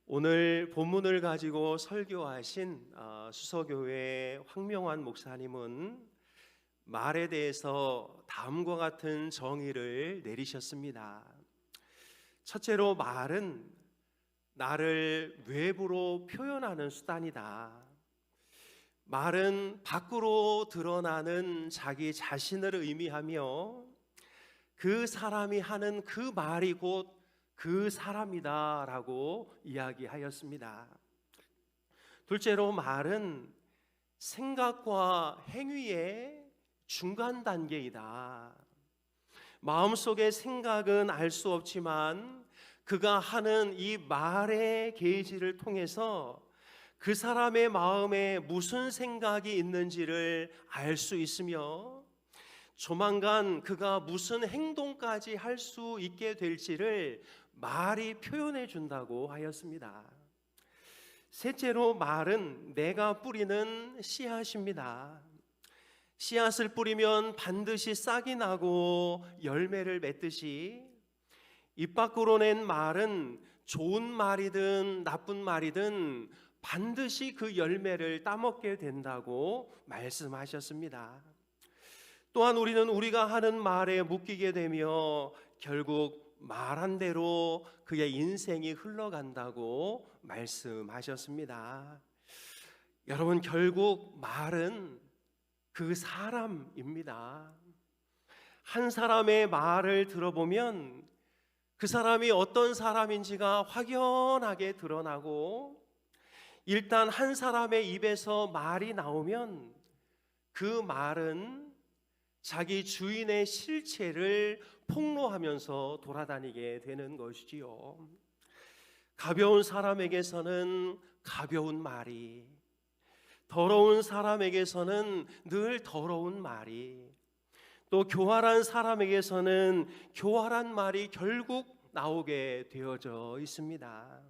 오늘 본문을 가지고 설교하신 수서교회 황명환 목사님은 말에 대해서 다음과 같은 정의를 내리셨습니다. 첫째로, 말은 나를 외부로 표현하는 수단이다. 말은 밖으로 드러나는 자기 자신을 의미하며 그 사람이 하는 그 말이 곧 그 사람이다 라고 이야기하였습니다. 둘째로, 말은 생각과 행위의 중간 단계이다. 마음속의 생각은 알 수 없지만 그가 하는 이 말의 계지를 통해서 그 사람의 마음에 무슨 생각이 있는지를 알 수 있으며 조만간 그가 무슨 행동까지 할 수 있게 될지를 말이 표현해 준다고 하였습니다. 셋째로, 말은 내가 뿌리는 씨앗입니다. 씨앗을 뿌리면 반드시 싹이 나고 열매를 맺듯이 입 밖으로 낸 말은 좋은 말이든 나쁜 말이든 반드시 그 열매를 따먹게 된다고 말씀하셨습니다. 또한 우리는 우리가 하는 말에 묶이게 되며 결국 말한 대로 그의 인생이 흘러간다고 말씀하셨습니다. 여러분, 결국 말은 그 사람입니다. 한 사람의 말을 들어보면 그 사람이 어떤 사람인지가 확연하게 드러나고, 일단 한 사람의 입에서 말이 나오면 그 말은 자기 주인의 실체를 폭로하면서 돌아다니게 되는 것이지요. 가벼운 사람에게서는 가벼운 말이, 더러운 사람에게서는 늘 더러운 말이, 또 교활한 사람에게서는 교활한 말이 결국 나오게 되어져 있습니다.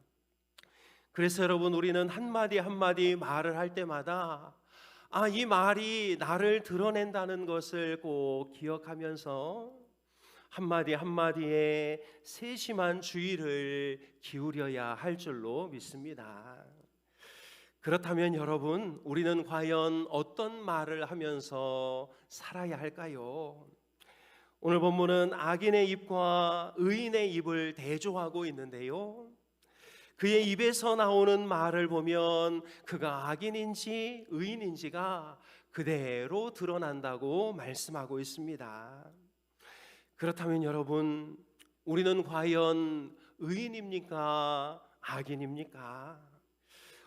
그래서 여러분, 우리는 한마디 한마디 말을 할 때마다 이 말이 나를 드러낸다는 것을 꼭 기억하면서 한마디 한마디에 세심한 주의를 기울여야 할 줄로 믿습니다. 그렇다면 여러분, 우리는 과연 어떤 말을 하면서 살아야 할까요? 오늘 본문은 악인의 입과 의인의 입을 대조하고 있는데요, 그의 입에서 나오는 말을 보면 그가 악인인지 의인인지가 그대로 드러난다고 말씀하고 있습니다. 그렇다면 여러분, 우리는 과연 의인입니까? 악인입니까?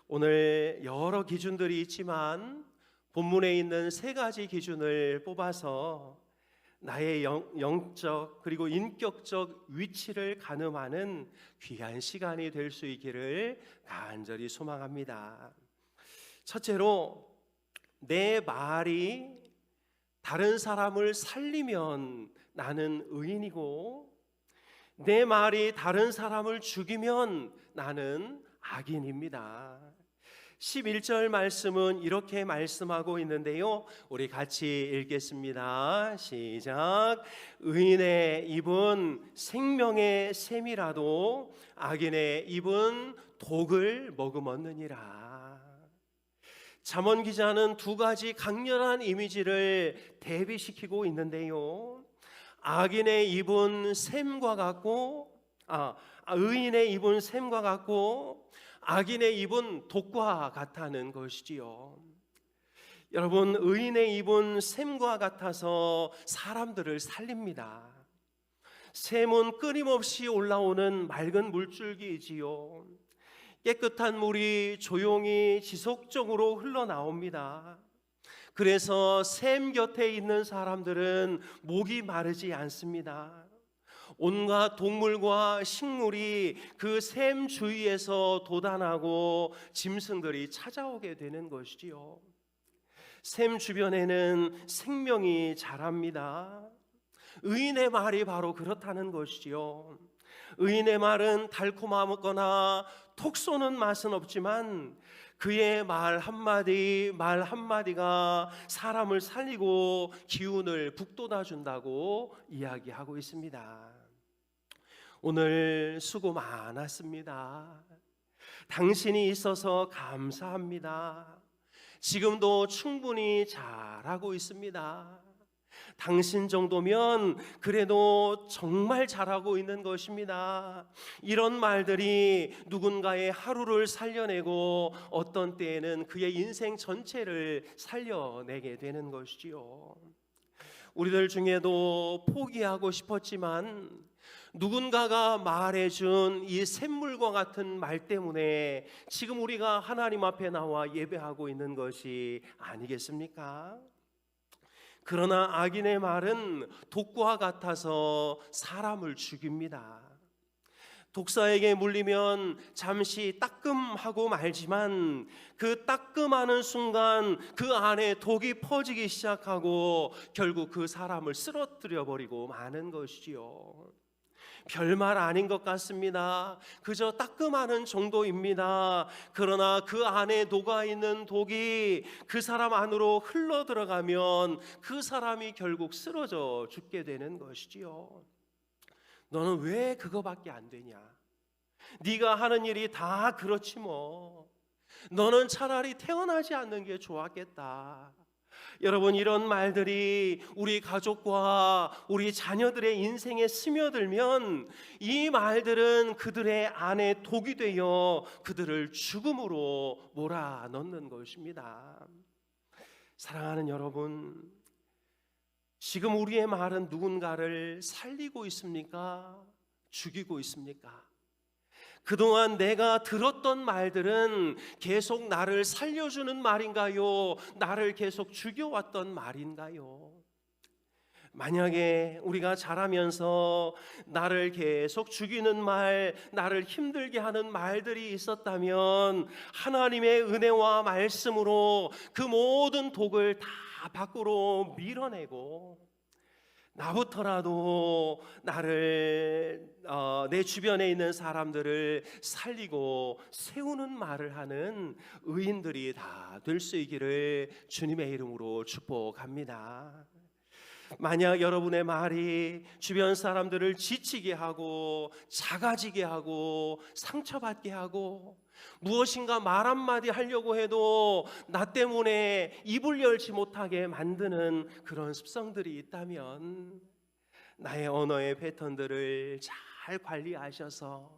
오늘 여러 기준들이 있지만 본문에 있는 세 가지 기준을 뽑아서 나의 영적 그리고 인격적 위치를 가늠하는 귀한 시간이 될 수 있기를 간절히 소망합니다. 첫째로, 내 말이 다른 사람을 살리면 나는 의인이고, 내 말이 다른 사람을 죽이면 나는 악인입니다. 11절 말씀은 이렇게 말씀하고 있는데요, 우리 같이 읽겠습니다. 시작. 의인의 입은 생명의 샘이라도 악인의 입은 독을 머금었느니라. 잠언 기자는 두 가지 강렬한 이미지를 대비시키고 있는데요, 악인의 입은 샘과 같고, 의인의 입은 샘과 같고 악인의 입은 독과 같다는 것이지요. 여러분, 의인의 입은 샘과 같아서 사람들을 살립니다. 샘은 끊임없이 올라오는 맑은 물줄기이지요. 깨끗한 물이 조용히 지속적으로 흘러나옵니다. 그래서 샘 곁에 있는 사람들은 목이 마르지 않습니다. 온갖 동물과 식물이 그 샘 주위에서 도단하고 짐승들이 찾아오게 되는 것이지요. 샘 주변에는 생명이 자랍니다. 의인의 말이 바로 그렇다는 것이지요. 의인의 말은 달콤하거나 톡 쏘는 맛은 없지만 그의 말 한마디가 사람을 살리고 기운을 북돋아 준다고 이야기하고 있습니다. 오늘 수고 많았습니다. 당신이 있어서 감사합니다. 지금도 충분히 잘하고 있습니다. 당신 정도면 그래도 정말 잘하고 있는 것입니다. 이런 말들이 누군가의 하루를 살려내고 어떤 때에는 그의 인생 전체를 살려내게 되는 것이지요. 우리들 중에도 포기하고 싶었지만 누군가가 말해준 이 샘물과 같은 말 때문에 지금 우리가 하나님 앞에 나와 예배하고 있는 것이 아니겠습니까? 그러나 악인의 말은 독과 같아서 사람을 죽입니다. 독사에게 물리면 잠시 따끔하고 말지만 그 따끔하는 순간 그 안에 독이 퍼지기 시작하고 결국 그 사람을 쓰러뜨려 버리고 마는 것이지요. 별말 아닌 것 같습니다. 그저 따끔하는 정도입니다. 그러나 그 안에 녹아있는 독이 그 사람 안으로 흘러 들어가면 그 사람이 결국 쓰러져 죽게 되는 것이지요. 너는 왜 그거밖에 안 되냐? 네가 하는 일이 다 그렇지 뭐. 너는 차라리 태어나지 않는 게 좋았겠다. 여러분, 이런 말들이 우리 가족과 우리 자녀들의 인생에 스며들면 이 말들은 그들의 안에 독이 되어 그들을 죽음으로 몰아넣는 것입니다. 사랑하는 여러분, 지금 우리의 말은 누군가를 살리고 있습니까? 죽이고 있습니까? 그동안 내가 들었던 말들은 계속 나를 살려주는 말인가요? 나를 계속 죽여왔던 말인가요? 만약에 우리가 자라면서 나를 계속 죽이는 말, 나를 힘들게 하는 말들이 있었다면 하나님의 은혜와 말씀으로 그 모든 독을 다 밖으로 밀어내고 나부터라도 나를 내 주변에 있는 사람들을 살리고 세우는 말을 하는 의인들이 다 될 수 있기를 주님의 이름으로 축복합니다. 만약 여러분의 말이 주변 사람들을 지치게 하고 작아지게 하고 상처받게 하고 무엇인가 말 한마디 하려고 해도 나 때문에 입을 열지 못하게 만드는 그런 습성들이 있다면 나의 언어의 패턴들을 잘 관리하셔서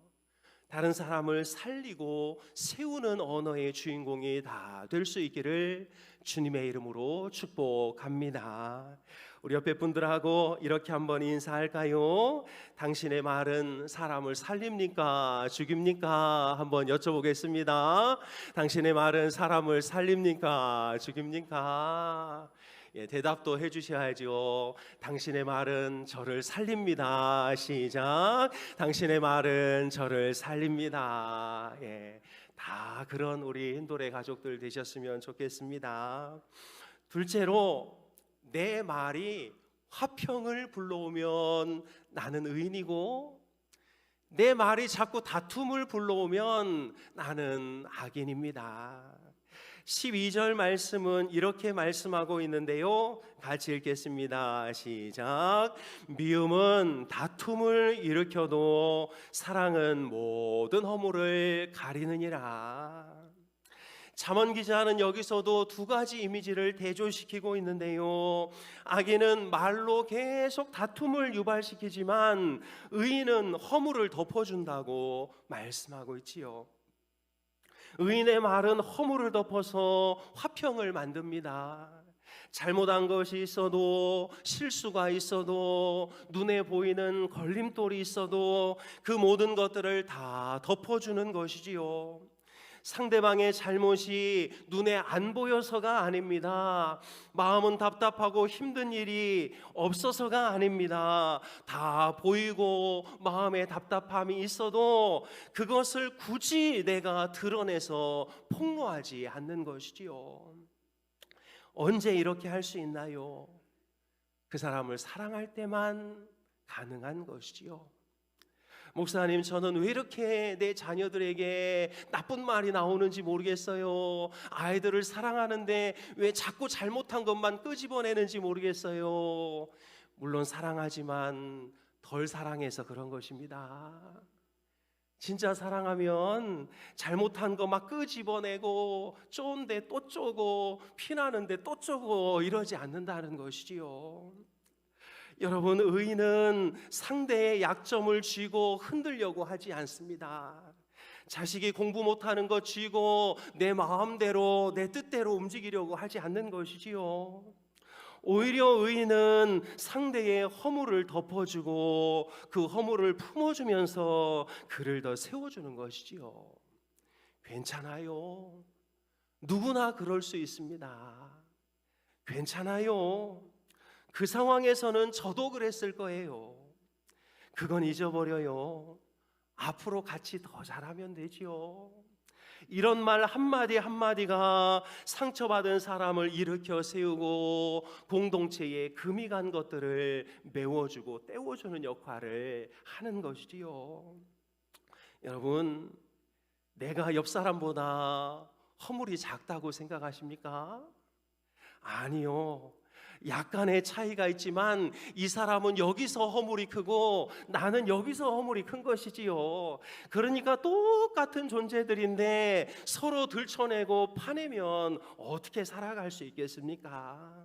다른 사람을 살리고 세우는 언어의 주인공이 다 될 수 있기를 주님의 이름으로 축복합니다. 우리 옆에 분들하고 이렇게 한번 인사할까요? 당신의 말은 사람을 살립니까? 죽입니까? 한번 여쭤보겠습니다. 당신의 말은 사람을 살립니까? 죽입니까? 예, 대답도 해주셔야죠. 당신의 말은 저를 살립니다. 시작. 당신의 말은 저를 살립니다. 예, 다 그런 우리 힌도레 가족들 되셨으면 좋겠습니다. 둘째로, 내 말이 화평을 불러오면 나는 의인이고 내 말이 자꾸 다툼을 불러오면 나는 악인입니다. 12절 말씀은 이렇게 말씀하고 있는데요, 같이 읽겠습니다. 시작. 미움은 다툼을 일으켜도 사랑은 모든 허물을 가리느니라. 잠언 기자는 여기서도 두 가지 이미지를 대조시키고 있는데요, 악인은 말로 계속 다툼을 유발시키지만 의인은 허물을 덮어준다고 말씀하고 있지요. 의인의 말은 허물을 덮어서 화평을 만듭니다. 잘못한 것이 있어도, 실수가 있어도, 눈에 보이는 걸림돌이 있어도 그 모든 것들을 다 덮어주는 것이지요. 상대방의 잘못이 눈에 안 보여서가 아닙니다. 마음은 답답하고 힘든 일이 없어서가 아닙니다. 다 보이고 마음에 답답함이 있어도 그것을 굳이 내가 드러내서 폭로하지 않는 것이지요. 언제 이렇게 할 수 있나요? 그 사람을 사랑할 때만 가능한 것이지요. 목사님, 저는 왜 이렇게 내 자녀들에게 나쁜 말이 나오는지 모르겠어요. 아이들을 사랑하는데 왜 자꾸 잘못한 것만 끄집어내는지 모르겠어요. 물론 사랑하지만 덜 사랑해서 그런 것입니다. 진짜 사랑하면 잘못한 거 막 끄집어내고 쪼는데 또 쪼고 피나는데 또 쪼고 이러지 않는다는 것이지요. 여러분, 의인은 상대의 약점을 쥐고 흔들려고 하지 않습니다. 자식이 공부 못하는 거 쥐고 내 마음대로 내 뜻대로 움직이려고 하지 않는 것이지요. 오히려 의인은 상대의 허물을 덮어주고 그 허물을 품어주면서 그를 더 세워주는 것이지요. 괜찮아요. 누구나 그럴 수 있습니다. 괜찮아요. 그 상황에서는 저도 그랬을 거예요. 그건 잊어버려요. 앞으로 같이 더 잘하면 되지요. 이런 말 한마디 한마디가 상처받은 사람을 일으켜 세우고 공동체에 금이 간 것들을 메워주고 떼워주는 역할을 하는 것이지요. 여러분, 내가 옆 사람보다 허물이 작다고 생각하십니까? 아니요. 약간의 차이가 있지만 이 사람은 여기서 허물이 크고 나는 여기서 허물이 큰 것이지요. 그러니까 똑같은 존재들인데 서로 들춰내고 파내면 어떻게 살아갈 수 있겠습니까?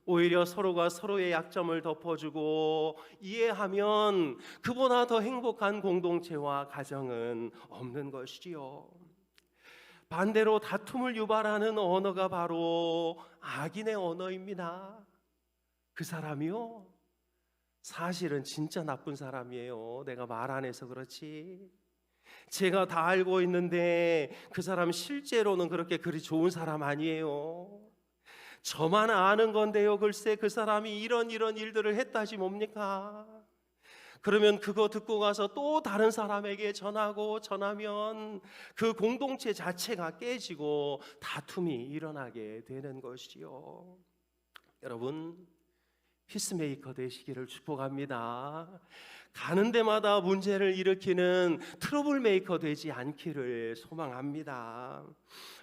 오히려 서로가 서로의 약점을 덮어주고 이해하면 그보다 더 행복한 공동체와 가정은 없는 것이지요. 반대로 다툼을 유발하는 언어가 바로 악인의 언어입니다. 그 사람이요, 사실은 진짜 나쁜 사람이에요. 내가 말 안 해서 그렇지. 제가 다 알고 있는데 그 사람 실제로는 그렇게 그리 좋은 사람 아니에요. 저만 아는 건데요. 글쎄 그 사람이 이런 일들을 했다지 뭡니까? 그러면 그거 듣고 가서 또 다른 사람에게 전하면 그 공동체 자체가 깨지고 다툼이 일어나게 되는 것이지요. 여러분, 피스메이커 되시기를 축복합니다. 가는 데마다 문제를 일으키는 트러블 메이커 되지 않기를 소망합니다.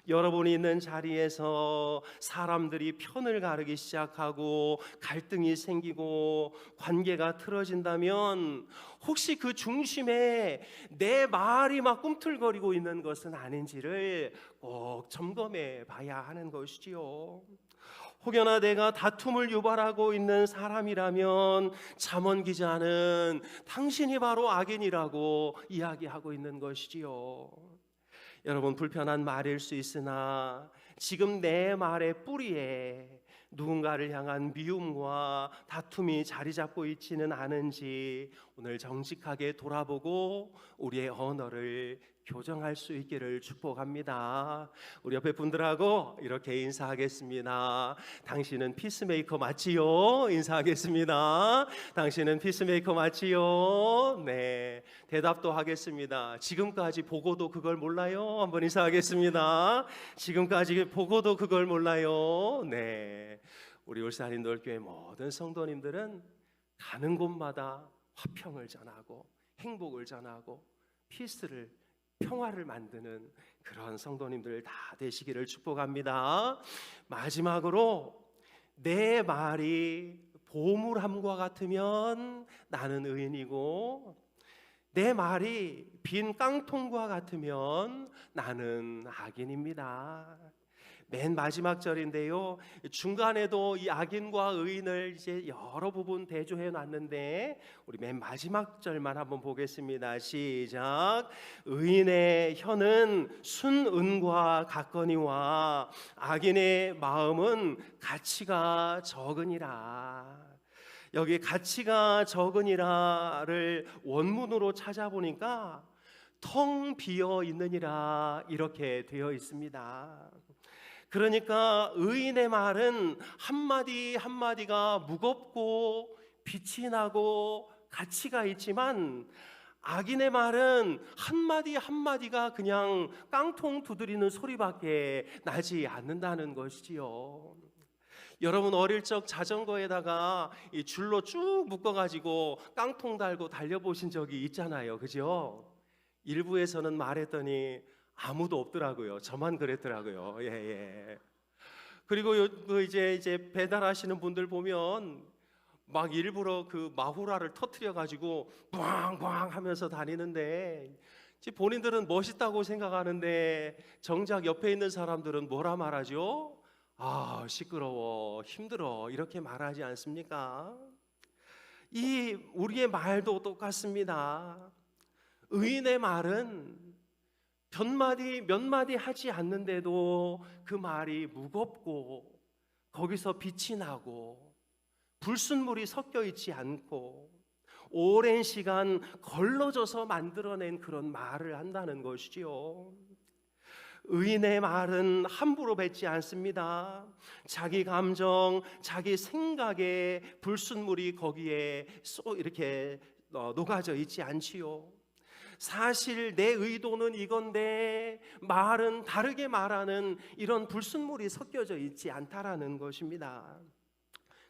여러분이 있는 자리에서 사람들이 편을 가르기 시작하고 갈등이 생기고 관계가 틀어진다면 혹시 그 중심에 내 말이 막 꿈틀거리고 있는 것은 아닌지를 꼭 점검해 봐야 하는 것이지요. 혹여나 내가 다툼을 유발하고 있는 사람이라면 잠언 기자는 당신이 바로 악인이라고 이야기하고 있는 것이지요. 여러분, 불편한 말일 수 있으나 지금 내 말의 뿌리에 누군가를 향한 미움과 다툼이 자리 잡고 있지는 않은지 오늘 정직하게 돌아보고 우리의 언어를 교정할 수 있기를 축복합니다. 우리 옆에 분들하고 이렇게 인사하겠습니다. 당신은 피스메이커 맞지요? 인사하겠습니다. 당신은 피스메이커 맞지요? 네, 대답도 하겠습니다. 지금까지 보고도 그걸 몰라요? 한번 인사하겠습니다. 지금까지 보고도 그걸 몰라요? 네, 우리 울산인돌교회 모든 성도님들은 가는 곳마다 화평을 전하고 행복을 전하고 피스를 평화를 만드는 그런 성도님들 다 되시기를 축복합니다. 마지막으로 내 말이 보물함과 같으면 나는 의인이고 내 말이 빈 깡통과 같으면 나는 악인입니다. 맨 마지막 절인데요, 중간에도 이 악인과 의인을 이제 여러 부분 대조해 놨는데 우리 맨 마지막 절만 한번 보겠습니다. 시작. 의인의 혀는 순은과 같거니와 악인의 마음은 가치가 적으니라. 여기 가치가 적으니라를 원문으로 찾아보니까 텅 비어 있느니라 이렇게 되어 있습니다. 그러니까 의인의 말은 한마디 한마디가 무겁고 빛이 나고 가치가 있지만 악인의 말은 한마디 한마디가 그냥 깡통 두드리는 소리밖에 나지 않는다는 것이지요. 여러분, 어릴 적 자전거에다가 이 줄로 쭉 묶어가지고 깡통 달고 달려보신 적이 있잖아요. 그죠? 일부에서는 말했더니 아무도 없더라고요. 저만 그랬더라고요. 예. 그리고 이제 배달하시는 분들 보면 막 일부러 그 마후라를 터트려 가지고 꽝꽝 하면서 다니는데 본인들은 멋있다고 생각하는데 정작 옆에 있는 사람들은 뭐라 말하죠? 아, 시끄러워, 힘들어, 이렇게 말하지 않습니까? 이 우리의 말도 똑같습니다. 의인의 말은 몇 마디 하지 않는데도 그 말이 무겁고 거기서 빛이 나고 불순물이 섞여 있지 않고 오랜 시간 걸러져서 만들어낸 그런 말을 한다는 것이지요. 의인의 말은 함부로 뱉지 않습니다. 자기 감정, 자기 생각에 불순물이 거기에 이렇게 녹아져 있지 않지요. 사실 내 의도는 이건데 말은 다르게 말하는 이런 불순물이 섞여져 있지 않다라는 것입니다.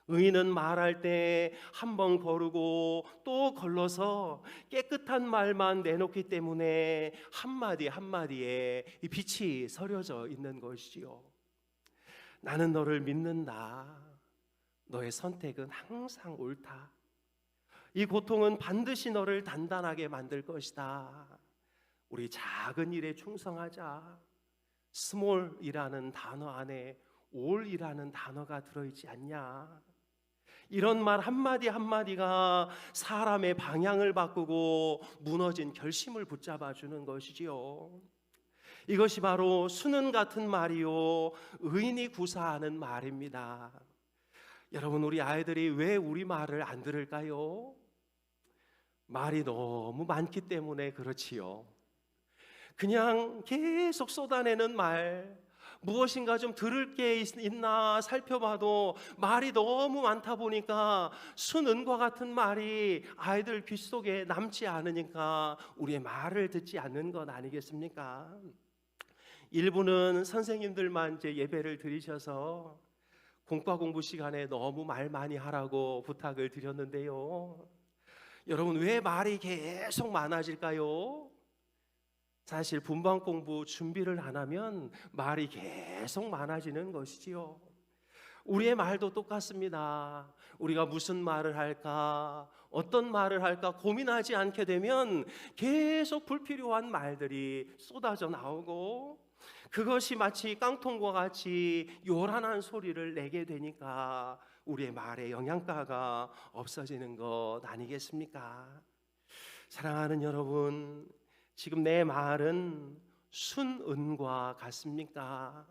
의인은 말할 때 한 번 거르고 또 걸러서 깨끗한 말만 내놓기 때문에 한마디 한마디에 이 빛이 서려져 있는 것이지요. 나는 너를 믿는다. 너의 선택은 항상 옳다. 이 고통은 반드시 너를 단단하게 만들 것이다. 우리 작은 일에 충성하자. 스몰이라는 단어 안에 올이라는 단어가 들어있지 않냐. 이런 말 한마디 한마디가 사람의 방향을 바꾸고 무너진 결심을 붙잡아 주는 것이지요. 이것이 바로 수는 같은 말이요 의인이 구사하는 말입니다. 여러분, 우리 아이들이 왜 우리 말을 안 들을까요? 말이 너무 많기 때문에 그렇지요. 그냥 계속 쏟아내는 말, 무엇인가 좀 들을 게 있나 살펴봐도 말이 너무 많다 보니까 순은과 같은 말이 아이들 귀 속에 남지 않으니까 우리의 말을 듣지 않는 것 아니겠습니까? 일부는 선생님들만 이제 예배를 드리셔서 공과 공부 시간에 너무 말 많이 하라고 부탁을 드렸는데요. 여러분, 왜 말이 계속 많아질까요? 사실 분방 공부 준비를 안 하면 말이 계속 많아지는 것이지요. 우리의 말도 똑같습니다. 우리가 무슨 말을 할까, 어떤 말을 할까 고민하지 않게 되면 계속 불필요한 말들이 쏟아져 나오고 그것이 마치 깡통과 같이 요란한 소리를 내게 되니까 우리의 말에 영양가가 없어지는 것 아니겠습니까? 사랑하는 여러분, 지금 내 말은 순은과 같습니까?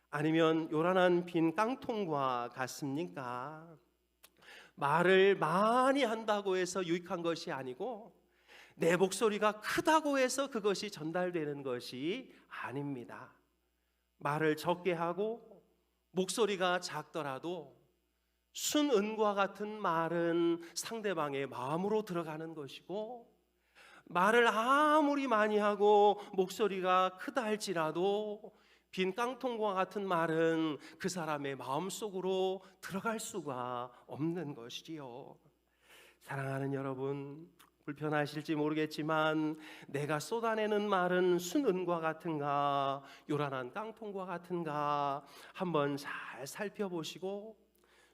아니면 요란한 빈 깡통과 같습니까? 말을 많이 한다고 해서 유익한 것이 아니고 내 목소리가 크다고 해서 그것이 전달되는 것이 아닙니다. 말을 적게 하고 목소리가 작더라도 순은과 같은 말은 상대방의 마음으로 들어가는 것이고 말을 아무리 많이 하고 목소리가 크다 할지라도 빈 깡통과 같은 말은 그 사람의 마음속으로 들어갈 수가 없는 것이지요. 사랑하는 여러분, 불편하실지 모르겠지만 내가 쏟아내는 말은 순은과 같은가 요란한 깡통과 같은가 한번 잘 살펴보시고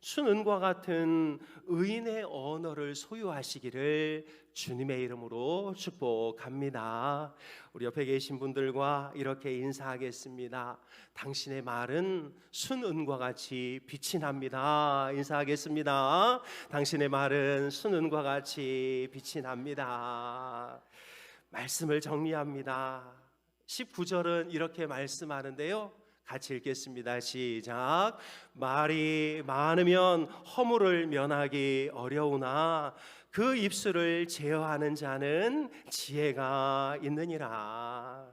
순은과 같은 의인의 언어를 소유하시기를 주님의 이름으로 축복합니다. 우리 옆에 계신 분들과 이렇게 인사하겠습니다. 당신의 말은 순은과 같이 빛이 납니다. 인사하겠습니다. 당신의 말은 순은과 같이 빛이 납니다. 말씀을 정리합니다. 19절은 이렇게 말씀하는데요, 같이 읽겠습니다. 시작. 말이 많으면 허물을 면하기 어려우나 그 입술을 제어하는 자는 지혜가 있느니라.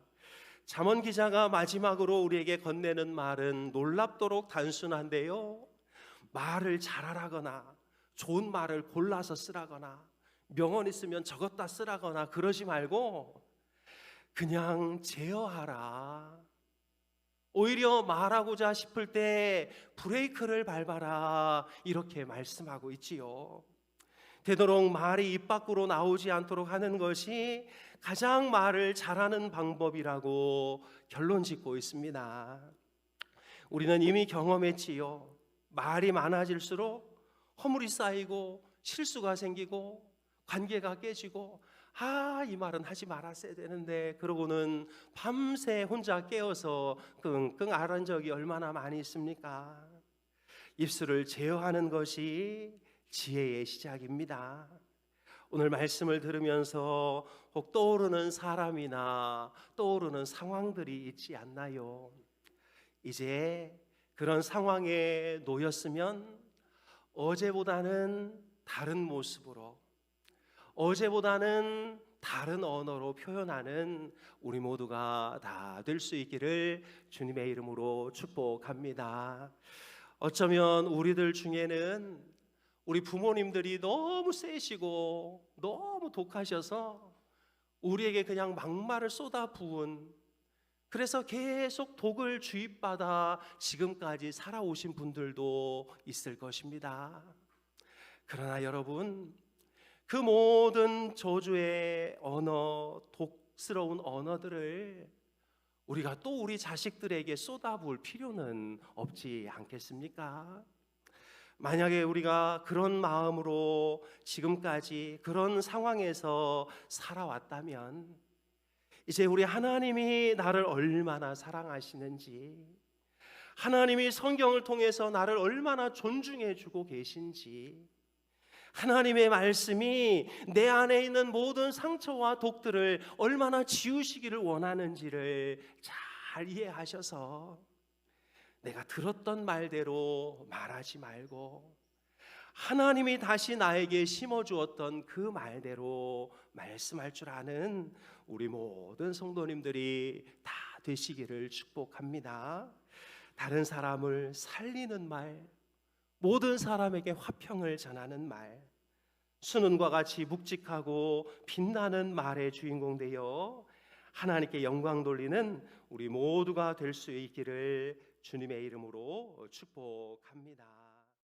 잠언 기자가 마지막으로 우리에게 건네는 말은 놀랍도록 단순한데요, 말을 잘하라거나 좋은 말을 골라서 쓰라거나 명언 있으면 적었다 쓰라거나 그러지 말고 그냥 제어하라. 오히려 말하고자 싶을 때 브레이크를 밟아라, 이렇게 말씀하고 있지요. 되도록 말이 입 밖으로 나오지 않도록 하는 것이 가장 말을 잘하는 방법이라고 결론 짓고 있습니다. 우리는 이미 경험했지요. 말이 많아질수록 허물이 쌓이고 실수가 생기고 관계가 깨지고 이 말은 하지 말았어야 되는데 그러고는 밤새 혼자 깨어서 끙끙 앓은 적이 얼마나 많이 있습니까? 입술을 제어하는 것이 지혜의 시작입니다. 오늘 말씀을 들으면서 혹 떠오르는 사람이나 떠오르는 상황들이 있지 않나요? 이제 그런 상황에 놓였으면 어제보다는 다른 모습으로, 어제보다는 다른 언어로 표현하는 우리 모두가 다 될 수 있기를 주님의 이름으로 축복합니다. 어쩌면 우리들 중에는 우리 부모님들이 너무 세시고 너무 독하셔서 우리에게 그냥 막말을 쏟아부은, 그래서 계속 독을 주입받아 지금까지 살아오신 분들도 있을 것입니다. 그러나 여러분, 그 모든 저주의 언어, 독스러운 언어들을 우리가 또 우리 자식들에게 쏟아부을 필요는 없지 않겠습니까? 만약에 우리가 그런 마음으로 지금까지 그런 상황에서 살아왔다면 이제 우리 하나님이 나를 얼마나 사랑하시는지, 하나님이 성경을 통해서 나를 얼마나 존중해 주고 계신지, 하나님의 말씀이 내 안에 있는 모든 상처와 독들을 얼마나 지우시기를 원하는지를 잘 이해하셔서 내가 들었던 말대로 말하지 말고 하나님이 다시 나에게 심어주었던 그 말대로 말씀할 줄 아는 우리 모든 성도님들이 다 되시기를 축복합니다. 다른 사람을 살리는 말, 모든 사람에게 화평을 전하는 말, 수는과 같이 묵직하고 빛나는 말의 주인공 되어 하나님께 영광 돌리는 우리 모두가 될 수 있기를 주님의 이름으로 축복합니다.